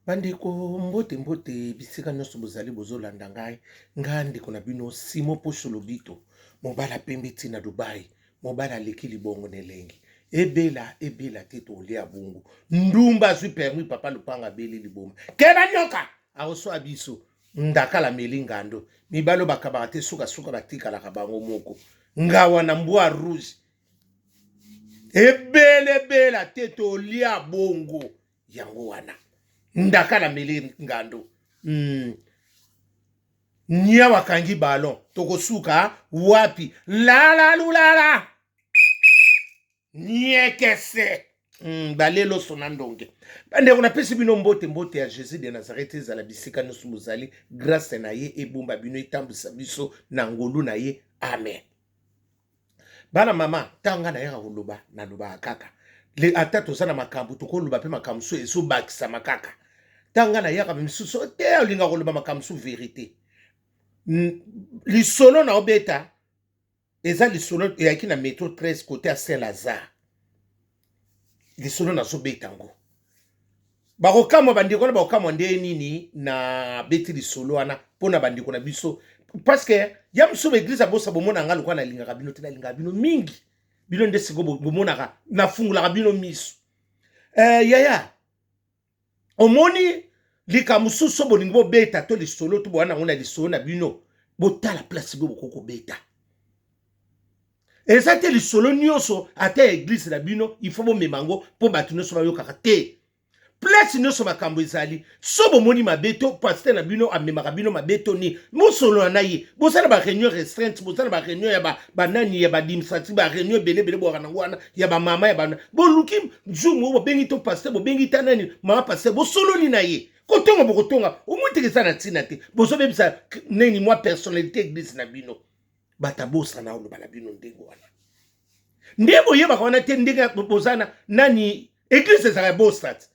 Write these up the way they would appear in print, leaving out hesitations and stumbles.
Bandeko mbote mbote bisika nyonso bozali bozolanda ngai ngai ndeko na bino Simon Posho Lobito mobala pembe tina Dubai mobala leki libongo nelengi ebela te tolia bungu ndumba azwi permis papa lupanga beli liboma keba nyoka aoso abiso ndakala melingando mibalo bakabaka te suka batikalaka bango moko ngawa na mbwa rouge ebela te tolia bongo yango wana ndakala meli ngando nya wakangi balon tokosuka wapi lala lulala nyekese balelo sonandonge bande kuna pesi bino mbote ya Jésus de Nazareth ezala bisika nyonso bozali grâce na ye ebomba bino etambwisa biso na ngolu na ye amen. Bana mama tanga na yaka koloba na loba kaka le ata toza na makambo tokoloba pe makambo so ezobakisa makaka tanga na yaka misusu te olinga koloba makambo so vérité lisolo na obeta eza lisolo yaki na métro 13 côté à Saint-Lazare lisolo na so beta ngo bakokama bandiko na bakokama nde nini na beti lisolo wana pona bandiko na biso parce que ya msuba église abosa bomona nga lokwa na linga bino te na linga bino mingi bino nde siko bomona na fungula bino miso yaya omoni likamusu so bolingi bo beta to lisolo to bwana ngona lisolo na bino botala place bo bokoko beta eza te lisolo nyonso ata église na bino il faut bo memango po batu nyonso bayokaka te place nyonso makambo ezali so bomoni mabeto pasteur na bino amemaka bino mabeto ni mosolo na ye bosala ba réunion restreinte bosala ba réunion ya banani ya administrative ba réunion belebele bo kana wana ya ba mama ya bana boluki nzumu bo bengi to pasteur bo bengi tanani mama pasteur bosolo ni na ye kotonga bokotonga omutekesa na tina te boso bebisa neni moi personnalité église na bino batabosa na olo bala bino ndengo wana ndebo yeba kana te ndenga bozana nani église za bostat.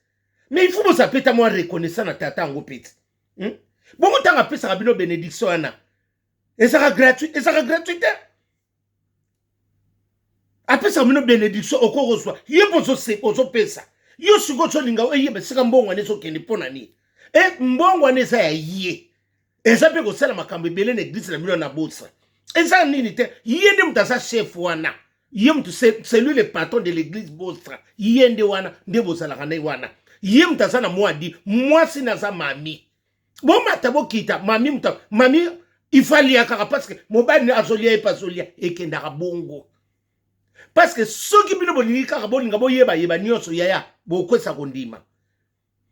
Mais il faut que ça peut être moins reconnaissant à tata en petit. Bon, tant à ça rabino bénédiction ana. Et ça sera gratuit, et ça sera gratuité. Après ça rabino bénédiction au cours reçoit. Yé bozo se bozo pesa. Yo sugo so linga yé be sika mbongo ne so kende pona ni. Et mbongo ne sa yé. Et ça peut ko sala makambe belé na église na bino na bossa. Et ça nini te yé ndem tasa chef wana. Yé mtu c'est lui le patron de l'église bossa. Yé nde wana nde bozala kana wana. Yé mtaza na mwadi mwasi na za mami bon matabo kita mami mta mami ifali akaka parce que mobali azolia epazolia ekendaka bongo parce que soki bino bolingi kaka bolinga boyeba yeba nyonso yaya bokwesa kondima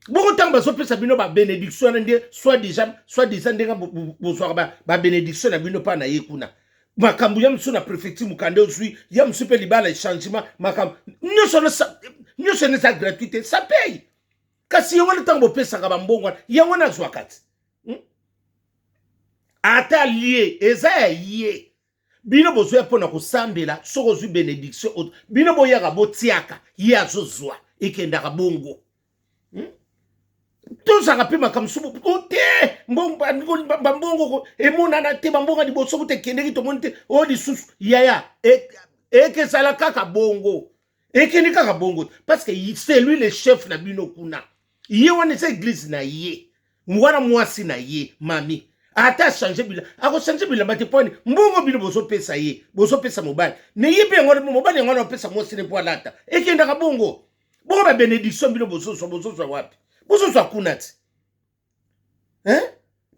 boko tanga bazopesa bino ba bénédiction nde soit déjà ndenga bozwaka ba bénédiction na bino pa na ye kuna makambo ya mso na préfecture mukande ozwi ya mso pe libala changement makambo nyonso ne sa gratuité ça paye. Kasi yongona tango pesa ka bambongo yongona zwakati ata lié eza yé bino bozoya pona kosambela soko zwi bénédiction bino boyaka botiaka ye azozwa ekendaka bongo tozaka pe makamsubu ote mbongo emonana te bambongo liboso kote kendeki tomoni te o lisusu yaya ekesala kaka bongo ekendi kaka bongo parce que c'est lui le chef na bino kuna ye wana sa église na ye mwana mwasi na ye mami ata changer bila ako changer bila mate poni mbongo bino bozo pesa mobali ne ye pe ngona mobali ngona pesa mwasi ne po lata ekenda ka bongo ba bénédiction bino bozo wapi bozo kunati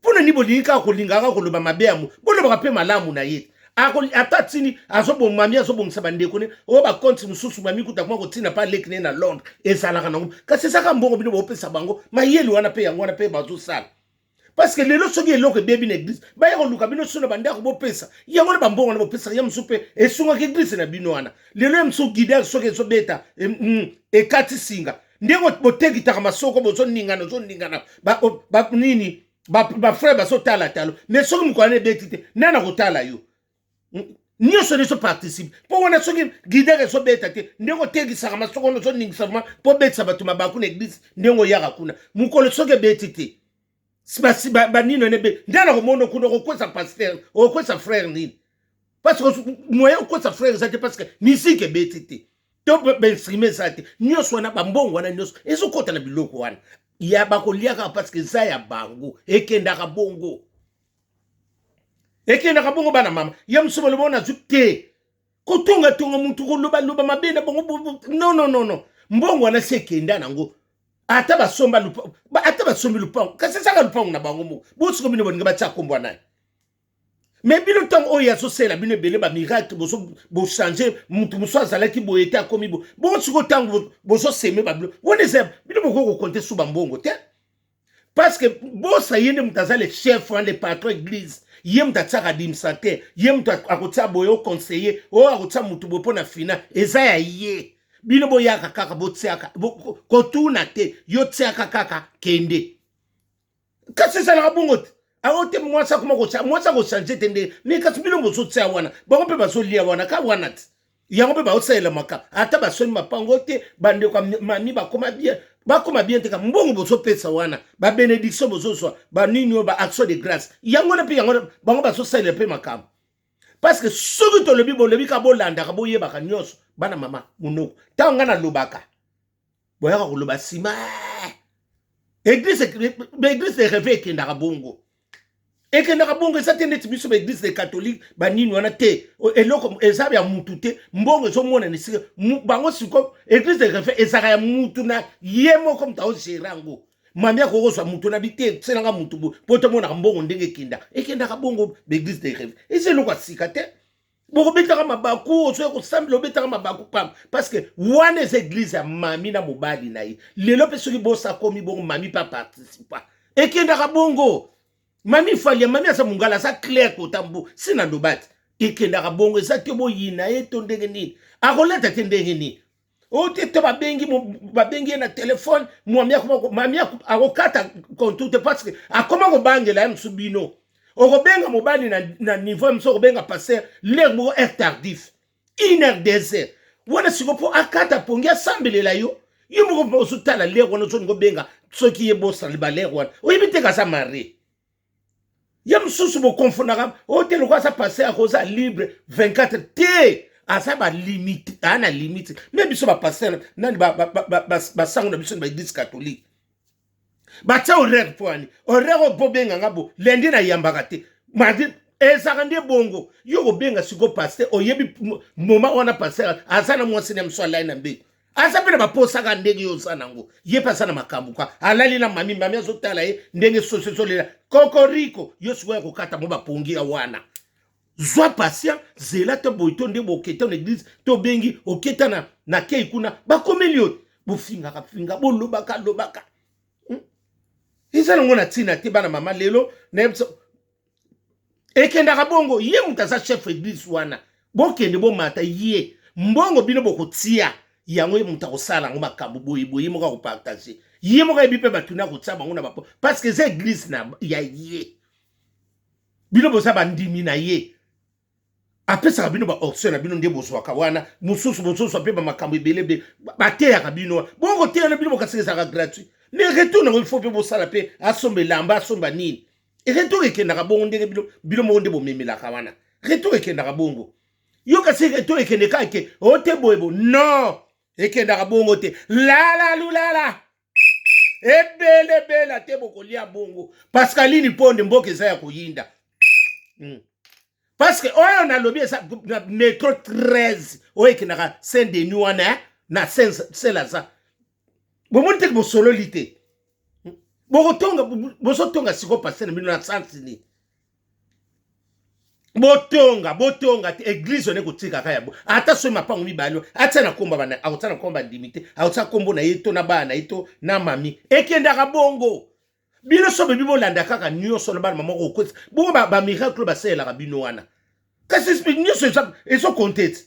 pona ni bolinga ko lingaka ko loba mabeamu bolo ba pe malamu na ye atatini azobo mami azobo msabande kone o ba konti mususu mami kutakuma ko tina pa lekne na Londres ezalaka nango kasi saka mbongo bino bopesa bango mayeli wana pe yango wana pe bazo sala parce que lelo soki eloko bebi na église ba yako luka bino sona banda ko bopesa yango na bambongo na bopesa ya msupe esunga ke église na bino wana lelo msu guider soki so beta kati singa ndengo boteki taka masoko bozo ningana ba nini ba frère baso tala talo mais soki mukwane betite nana ko tala yo nyonso ne so participe po wana soki guidere so beta te ndeko tegisaka masoko no so ningisama po betisa bato mabaku na église ndengo yaka kuna mukolo soki beti te ba nino ne be ndana ko mono kuna ko kwesa pasteur o kwesa frère nini parce que moyen kwesa frère ça parce que nisi ke beti te to be exprimer ça te nyonso wana bambongo wana nyonso ezokota na biloko wana ya bakoliaka parce que za ya bango ekendaka bongo bana mama ya msuba lobona zute kotonga tonga muntu koloba mabenda bongo non mbongo wana sekenda nango ata basomba lupa ata basombi lupa kasi saka lupa na bango mo bosuko bino boninga batya kombo na mais bino tang oya so sela bino bele ba miracle bo changer muntu muso azalaki bo eta komi bo bosuko tang bo so seme ba bino woneze bino boko compter sous mbongo te parce que bo sa yende mutazale chef le patron église yem tatsaka dimsate yem akotsa boyo conseiller o akotsa mutu bo pona fina eza ya ye bino boyaka kaka botsiaka kotuna te yo tsiaka kaka kende kasi sala bongo te aote mwasa kuma ko changer tende ni kasi bino boso tsia wana bango pe baso lia wana ka wana te yango pe baosela maka ata basoni mapango te bande kwa mami bakoma bien te ka mbongo boso pesa wana ba benediction boso so ba nini ba action de grâce yango na pe yango bango baso sala pe makam parce que soki to lobi bolobi ka bolanda ka boye baka nyonso bana mama munoko tanga na lobaka boyaka ko loba sima église de réveil kendaka bongo ekendaka bongo eza te neti biso ba église de catholique banini wana te eloko eza ya mutu te mbongo ezomona nisika bango siko église de réveil ezaka ya mutu na ye moko mutu aogerango mami akokozwa mutu na bite selanga mutu bo po tomonaka mbongo ndenge ekendaka bongo ba église de réveil eza eloko asika te bokobetaka mabaku osoki kosambela obetaka mabaku pamba parce que wana eza église ya mami na mobali na ye lelo mpe soki bosakomi bongo mami mpe aparticipa ekendaka bongo mami falia mami aza mongala aza clair kotambo sina ndobati ekendaka bongo eza te boyina ye to ndenge nini akolata te ndenge nini ote to babengi ye na telefone mami akokata kontu te parce que akoma kobangela ye mosu bino okobenga mobali na niveau mso okobenga passer l'air moko air tardif 1 heure 2 heures wana siko po akata pongi asambelela yo moko osutala l'air wana ozoninga obenga soki ye bosala ba l'air wana oyebi te kasa mari ya mosusu bokonfondaka otele ko asa passer akoza libre 24 te asa balimite ana limite me biso bapasser nani basango na biso na baeglise catholique batia horaire poani horaire obobenga ngabo lendi na yambaka te mardi ezaka nde bongo yo kobenga siko pasteur oyebi moma wana pasteur aza na mwasi na mso alai na mbe aza mpe na baposaka ndenge yo oza nango ye mpe aza na makambo kwa alali na mami azotala ye ndenge soso ezolela kokoriko yo sikoya kokata mo bapongi ya wana zwa patient zela te boyi to nde boketa na église to bengi oketa na kei kuna bakomeli yo bofingaka finga bolobaka eza nango na ntina te bana mama lelo ekendaka bongo ye mutu aza chef église wana bokende bomata ye mbongo bino bokotia yango ye mutu akosala yango makambo boyeboye ye moko akopartage ye moko yebi mpe batuna kotia bango na bapo parce que eza église ya ye bino boza bandimi na ye apesaka bino baoption na bino nde bozwaka wana mosusu bozozwa mpe bamakambo ebele bateyaka bino bongo teyana bino bokasekesaka gratuit mais retour nango il faut mpe bosala mpe asomba elamba asomba nini retour ekendaka bongo ndenge bino moko nde bomemelaka wana retour ekendaka bongo yo kasi retour ekende kake ote boyebo non ekendaka bongo te lala lulala ebele te bokolia bongo parce que alini ponde mboka eza ya koyinda parce que oyo nalobi eza na métro 13 oyo ekendaka saint denis wana na saint lazare bomoni teke bosololi te bozotonga siko pase na bino na sansini botonga te église one kotikaka ya bo ata soki mapango mibale atia na komba bana akotia na komba ndimi te akotia kombo na ye to na bana na ye to na mami ekendaka bongo bino so bebi bolanda kaka nyonso na bana mama okoti bongo bamiracle basalelaka bino wana kasi nyonso ezokonte te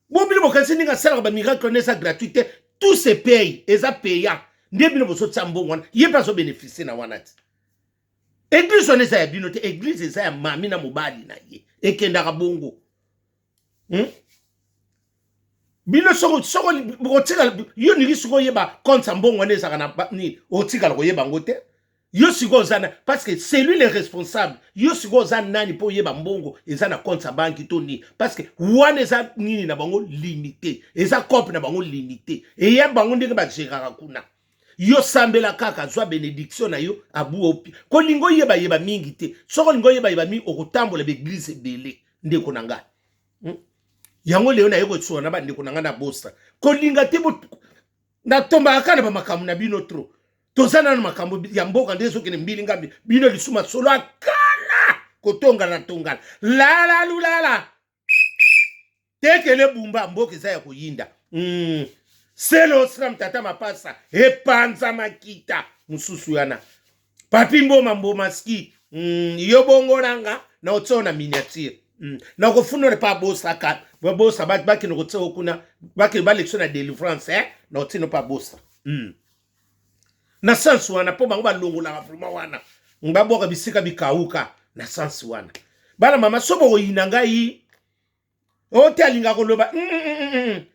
bo bino bokanisi ndenge asalaka bamiracle wana eza gratuite tout se paye eza payant nde bino bozotia mbongo wana ye mpe azobénéficie na wana te église wana eza ya bino te église eza ya mami na mobali na ye ekendaka bongo bino soko bokotikala yo niki siko oyeba compte ya mbongo wana ezaka na nini otikala koyeba ngo te yo siko oza na parce que c'est lui le responsable yo siko oza nani mpo oyeba mbongo eza na compte ya banki to nini parce que wana eza nini na bango limité eza cope na bango limité eya bango ndenge bagéraka kuna yo sambela kaka zwa bénédiction na yo abu opi kolingo yeba yeba mingi te soko lingo yeba yeba mingi okotambola beglise ebele ndeko na ngai yango leo na yeko tsona ba ndeko na ngai na bosa kolinga te na tomba akana ba makamu na bino tro tozana na makambo ya mboka ndezo kene mbili ngambi bino lisuma solo akana kotonga na tongala la lulala tekele bumba mboka za ya kuyinda selo sram tata mapasa epanza makita mususu yana papi mboma ski yo bongo nanga na otsona miniature na kofunore pa bosa ka bosa baki no kotso kuna baki balekso na délivrance na otino pa bosa na sans wana po bango balongola vraiment wana ngaboka bisika bikauka na sans wana bana mama sobo oyina ngai ote alinga koloba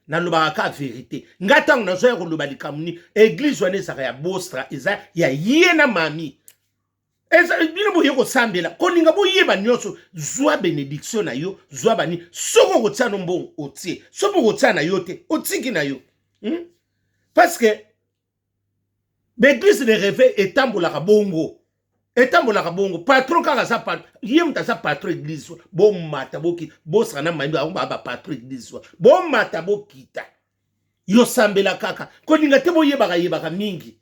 na loba ka vérité ngatang na zoya koloba likamuni église wana ezaka ya bostra eza ya yena mami eza bino boye ko sambela kolinga boyeba nyoso zwa bénédiction na yo zwa bani soko kotia no mbongo otie soko kotia na yo te otiki na yo parce que l'église de rêve etambolaka bongo patron kaka za patron yemta za patron église bon mata boki bosa na mayimba ba patron église bon mata bokita yo sambela kaka kolinga te boyeba yebaka mingi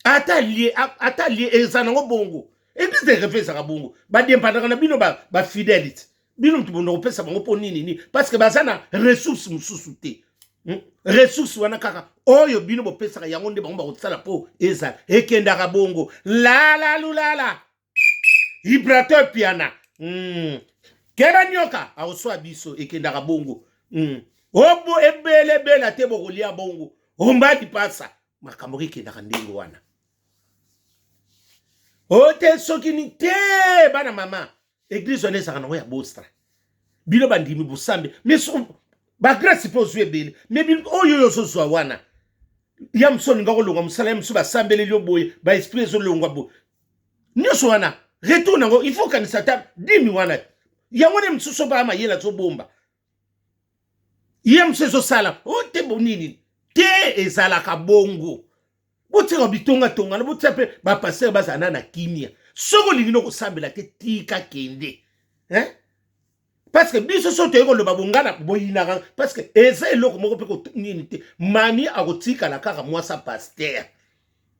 ata lié ezana ngo bongo église de rêve za bongo ba dempandaka na bino ba fidélité bino mtubondo kopesa bango po nini parce que bazana ressources mususu te ressources wana kaka oyo bino bopesaka yango nde bango bakotsala po eza ekendaka bongo la lulala vibrateur piana kera nyoka aoswa biso ekendaka bongo obo ebele te bokolia bongo ombadi pasa makambo ekendaka ndenge wana ote soki ni te bana mama église wana ezaka nango ya bostra bino bandimi bosambe mais ba grâce pozwe bele mais bil oyo yo so wana yam so nga ko longa musala yam so ba sambele lyo boye ba esprit zo longa bo nyoso wana retourne ngo il faut kanisa ta dimi wana yango ne msuso ba ma yela zo bomba yam so sala o te bonini te ezala ka bongo botseka bitonga tonga na botsape ba passer ba sana na kimia soko lingino ko sambela te tika kende parce que biso soto yeko loba bongana boyinaka parce que eza eloko moko pe ko nini te mami akotika la kaka mwasa pasteur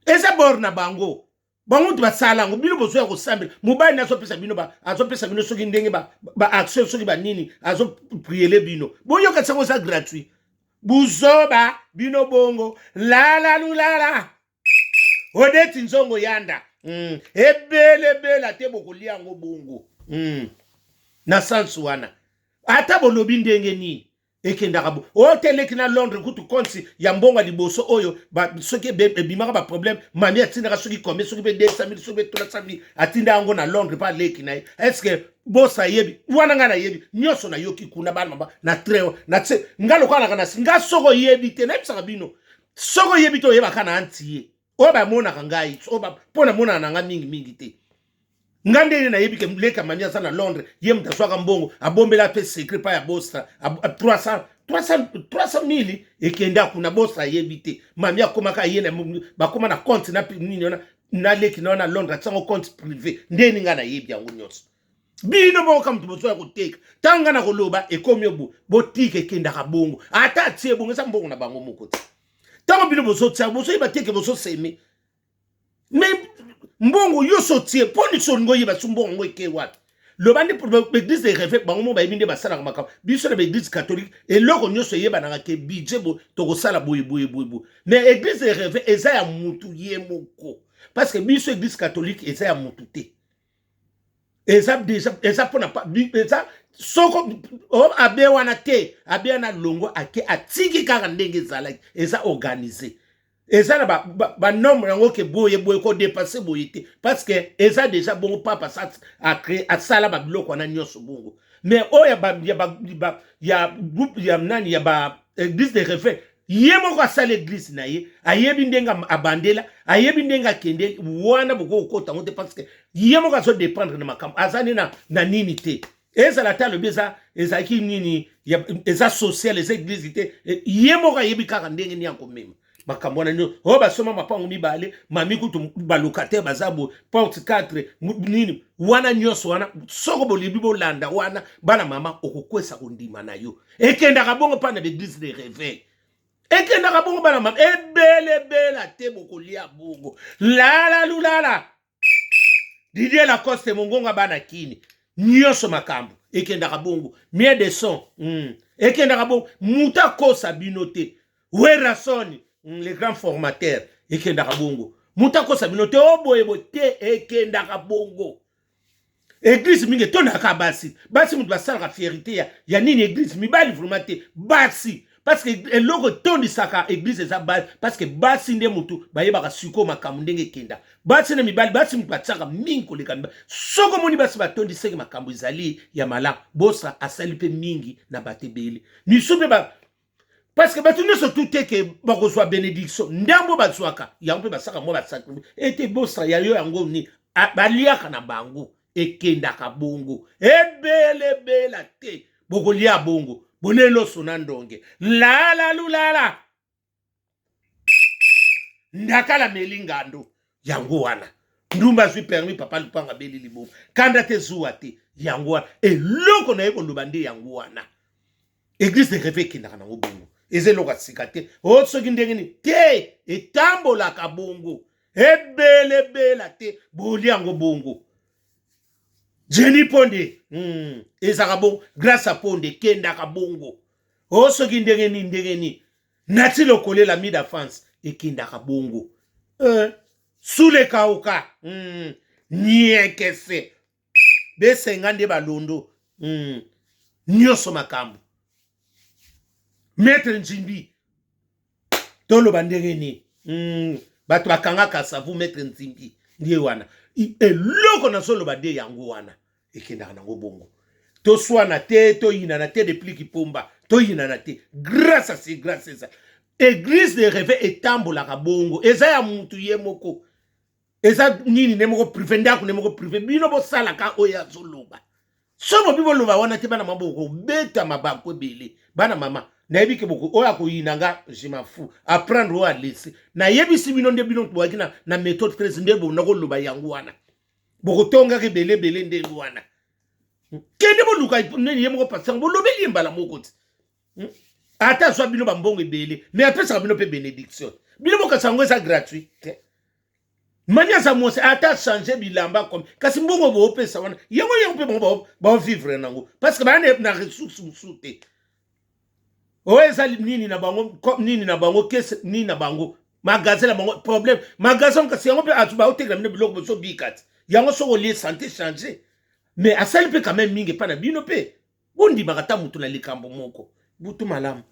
eza borna bango tu basala ngo bino bozo ya ko sambela mobali na azopesa bino azopesa bino soki ndenge ba action soki ba nini azo prier bino boyo ka tsango za gratuit buzoba bino bongo la lulala odeti nzongo yanda ebele te bokolia ngo bongo na sansu wana ata bolobi ndenge ni ekendaka bo oteleki na Londres kutu konti ya mbonga liboso oyo ba soki bimaka ba problème mami atindaka soki combien soki be 200,000 soki be 300,000 atinda yango na Londres pa leki na est-ce que bosa yebi wana ngana yebi nyoso na yoki kuna bana maba na treo na tse ngalo kana kana singa soko yebi te na bisaka bino soko yebi to yeba kana antiye oba mona kangai oba pona mona nanga mingi te ngande na yebike mleka mania sana Londres yem taswaka mbongo abombela pe secret pa ya bossa 300,000 ekenda kuna bossa yebite mamia komaka yena bakoma na compte na nini na leki na Londres tsango compte privé ndeni ngana yebi yango nyonso bino boka mtu bozo ya kuteka tanga na koloba ekomi obu botike ekenda ka bongo ata tie bongo sa mbongo na bango moko tango bino bozo tsa bozo ibateke bozo seme mais mbongo yo sotie poni songo yeba sumbongo ngo eke wat lo bandi pour l'église de rêve bango mo ba yibinde basala ka makam biso na l'église catholique et loko nyoso yeba na ke budget bo to ko sala boye mais église de rêve eza ya mutu ye moko parce que biso église catholique eza ya mutu te eza pona pa eza soko abe wana te abe na longo ake atiki kaka ndenge zala eza organisé eza na ba nombre yango ke boye ko dépasser boye parce que eza déjà bon papa ça a créé a sala ba biloko na nyoso bongo mais oya ya groupe ya nani ya ba église de rêve yemo ko sala église na ye ayebi ndenga abandela ayebi ndenga kende wana boko kota ngote parce que yemo ko so dépendre na makam azani na nini te eza la talo beza eza ki nini eza social eza église te yemo ko ayebi kaka ndenge ni yanko mema makambo wana nyo o basoma mapango mibale mami kutu balocataire bazabu porte 4 nini wana nyonso wana soko bolibi bolanda wana bana mama okokwesa kondima na yo ekendaka bongo pa na l'église de réveil ekendaka bongo bana mama ebelebela te bokolia bongo lala lulala Didier Lacoste mongonga bana kini nyonso makambo ekendaka bongo mie de son ekendaka bongo muta kosa binote werasoni les grands formateurs ekendaka bongo muta kosa binote oboyebo te ekendaka bongo église mingi tonaka basi mutu basalaka fierté ya nini église mibali vraiment te basi parce que eloko tondisaka église eza basi parce que basi nde mutu bayebaka siko makambo ndenge ekenda basi na mibali basi mutu batiaka mingi koleka mibali soko moni basi batondisaki makambo ezali ya malamu bosa asali mpe mingi na bato ebele misu mpe parce que bato nyonso tu te ke bakozwa bénédiction ndambo bazwaka yango mpe basaka mwa basakri ete bosa ya yo yango ni baliaka na bango ekendaka bongo ebelebela te bokolia bongo boneloso na ndonge lala lulala ndakala melingando yango wana ndumba zwi permis papa lupanga beli libo kanda te zuwa te yango wana eloko na ye koloba nde yango wana église de réveil ekendaka nango bongo eza eloko asika te soki ndenge nini te etambolaka bongo ebelebela te bolia yango bongo Jenny Ponde ezaka bongo grâce à Ponde kendaka bongo soki ndenge nini nati lokolela mida France ekendaka bongo sule kauka nyekese besenga nde balondo nyonso makambo maître Nzimbi toloba ndenge nini bato bakangaka savu maître Nzimbi ndiye wana eloko nazoloba nde yango wana ekendaka nango bongo toswana te toyinana te depuis kipomba toyinana te grâce à ces grâce eza église de réveil etambolaka bongo eza ya mutu ye moko eza nini ne moko privé ndako ne moko privé bino bosalaka oyo azoloba somo biboloba wana te bana maboko beta mabako ebele bana mama nayebi ke boko oyo akoyinanga je m'en fous apprendre oyo alesi nayebisi bino nde bino boyaki na méthode 13 nde bona koloba yango wana bokotongaka ebelebele nde wana kende boluka nini ye moko pasanga bolobeli mbala moko ti ata zwa bino bambongo ebele mais apesaka bino mpe bénédiction bino bokasango eza gratuit te maniasa mwose ata changer bilamba comme kasi mbongo boopesa wana yango mpe bango baovivre nango parce que baya na ressource mosusu te oyo eza nini na bango kese nini na bango magasin na bango problème magasin kasi yango mpe atu baotekela bino biloko bosobika ti yango soko olie santé changer mais asali mpe quand même mingi epa na bino mpe bondimaka ta mutu na likambo moko butu malamu